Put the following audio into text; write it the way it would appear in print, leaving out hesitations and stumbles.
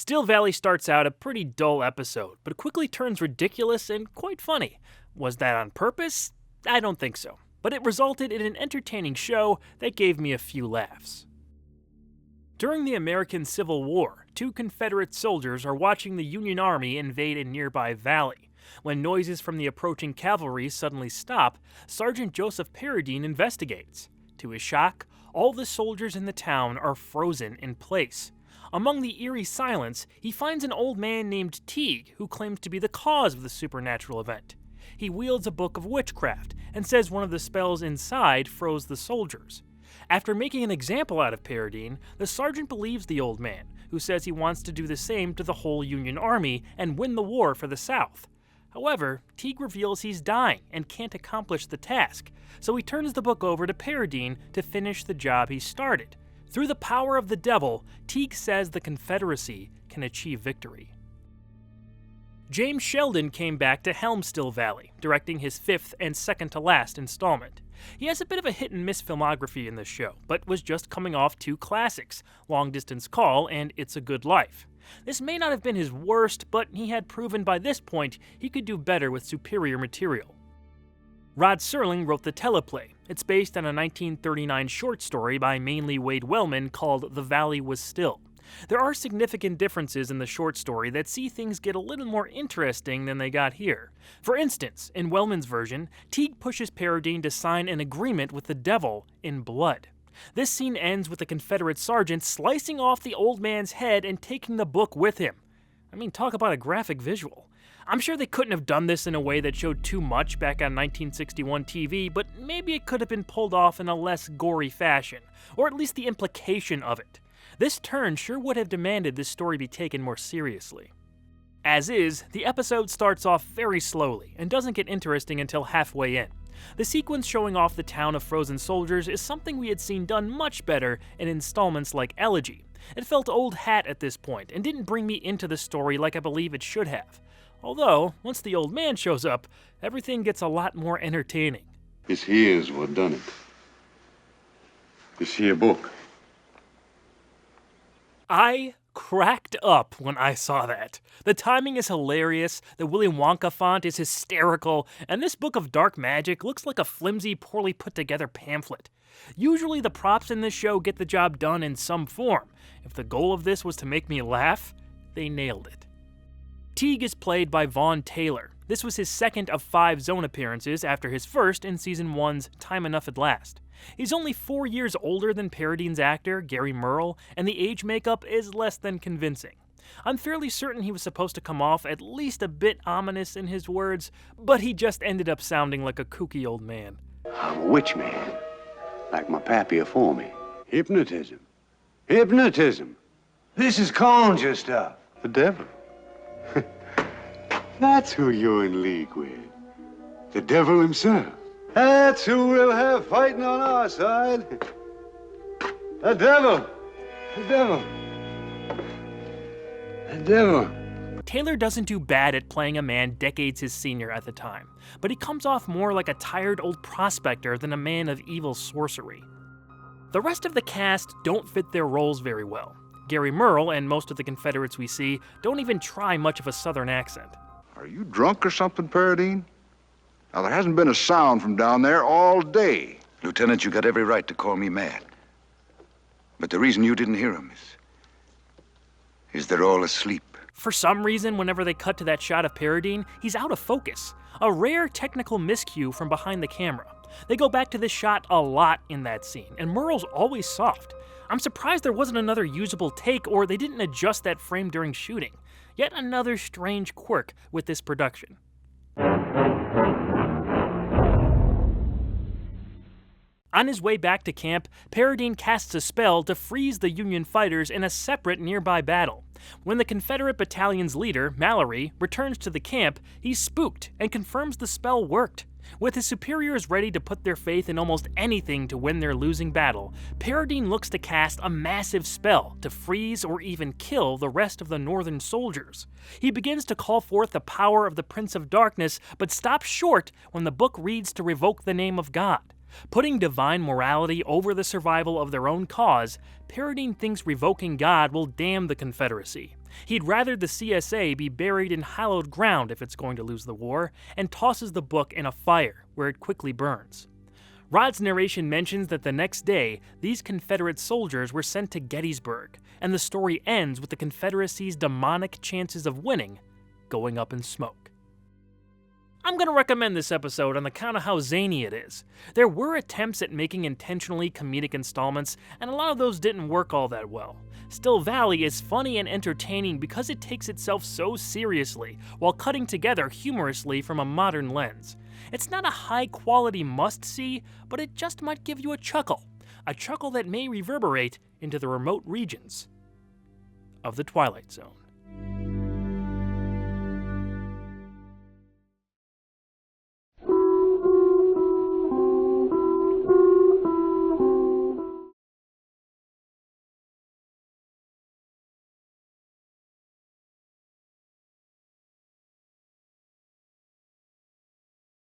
Still Valley starts out a pretty dull episode, but quickly turns ridiculous and quite funny. Was that on purpose? I don't think so, but it resulted in an entertaining show that gave me a few laughs. During the American Civil War, 2 Confederate soldiers are watching the Union Army invade a nearby valley. When noises from the approaching cavalry suddenly stop, Sergeant Joseph Paradine investigates. To his shock, all the soldiers in the town are frozen in place. Among the eerie silence, he finds an old man named Teague who claims to be the cause of the supernatural event. He wields a book of witchcraft and says one of the spells inside froze the soldiers. After making an example out of Paradine, the sergeant believes the old man, who says he wants to do the same to the whole Union Army and win the war for the South. However, Teague reveals he's dying and can't accomplish the task, so he turns the book over to Paradine to finish the job he started. Through the power of the devil, Teague says the Confederacy can achieve victory. James Sheldon came back to helm Still Valley, directing his 5th and second-to-last installment. He has a bit of a hit-and-miss filmography in this show, but was just coming off 2 classics, Long Distance Call and It's a Good Life. This may not have been his worst, but he had proven by this point he could do better with superior material. Rod Serling wrote the teleplay. It's based on a 1939 short story by mainly Wade Wellman called The Valley Was Still. There are significant differences in the short story that see things get a little more interesting than they got here. For instance, in Wellman's version, Teague pushes Paradine to sign an agreement with the devil in blood. This scene ends with the Confederate sergeant slicing off the old man's head and taking the book with him. I mean, talk about a graphic visual. I'm sure they couldn't have done this in a way that showed too much back on 1961 TV, but maybe it could have been pulled off in a less gory fashion, or at least the implication of it. This turn sure would have demanded this story be taken more seriously. As is, the episode starts off very slowly and doesn't get interesting until halfway in. The sequence showing off the town of frozen soldiers is something we had seen done much better in installments like Elegy. It felt old hat at this point and didn't bring me into the story like I believe it should have. Although, once the old man shows up, everything gets a lot more entertaining. This here's what done it. This here book. I cracked up when I saw that. The timing is hilarious, the Willy Wonka font is hysterical, and this book of dark magic looks like a flimsy, poorly put together pamphlet. Usually the props in this show get the job done in some form. If the goal of this was to make me laugh, they nailed it. Teague is played by Vaughn Taylor. This was his second of 5 Zone appearances after his first in Season 1's Time Enough at Last. He's only 4 years older than Paradine's actor, Gary Merle, and the age makeup is less than convincing. I'm fairly certain he was supposed to come off at least a bit ominous in his words, but he just ended up sounding like a kooky old man. I'm a witch man, like my pappy afore me. Hypnotism. Hypnotism. This is conjure stuff. The devil. That's who you're in league with. The devil himself. That's who we'll have fighting on our side. The devil. The devil. The devil. Taylor doesn't do bad at playing a man decades his senior at the time, but he comes off more like a tired old prospector than a man of evil sorcery. The rest of the cast don't fit their roles very well. Gary Merle and most of the Confederates we see don't even try much of a southern accent. Are you drunk or something, Paradine? Now, there hasn't been a sound from down there all day. Lieutenant, you got every right to call me mad. But the reason you didn't hear them is they're all asleep. For some reason, whenever they cut to that shot of Paradine, he's out of focus. A rare technical miscue from behind the camera. They go back to this shot a lot in that scene, and Merle's always soft. I'm surprised there wasn't another usable take, or they didn't adjust that frame during shooting. Yet another strange quirk with this production. On his way back to camp, Paradine casts a spell to freeze the Union fighters in a separate nearby battle. When the Confederate battalion's leader, Mallory, returns to the camp, he's spooked and confirms the spell worked. With his superiors ready to put their faith in almost anything to win their losing battle, Paradine looks to cast a massive spell to freeze or even kill the rest of the Northern soldiers. He begins to call forth the power of the Prince of Darkness, but stops short when the book reads to revoke the name of God. Putting divine morality over the survival of their own cause, Paradine thinks revoking God will damn the Confederacy. He'd rather the CSA be buried in hallowed ground if it's going to lose the war, and tosses the book in a fire, where it quickly burns. Rod's narration mentions that the next day, these Confederate soldiers were sent to Gettysburg, and the story ends with the Confederacy's demonic chances of winning going up in smoke. I'm going to recommend this episode on account of how zany it is. There were attempts at making intentionally comedic installments, and a lot of those didn't work all that well. Still Valley is funny and entertaining because it takes itself so seriously, while cutting together humorously from a modern lens. It's not a high-quality must-see, but it just might give you a chuckle that may reverberate into the remote regions of the Twilight Zone.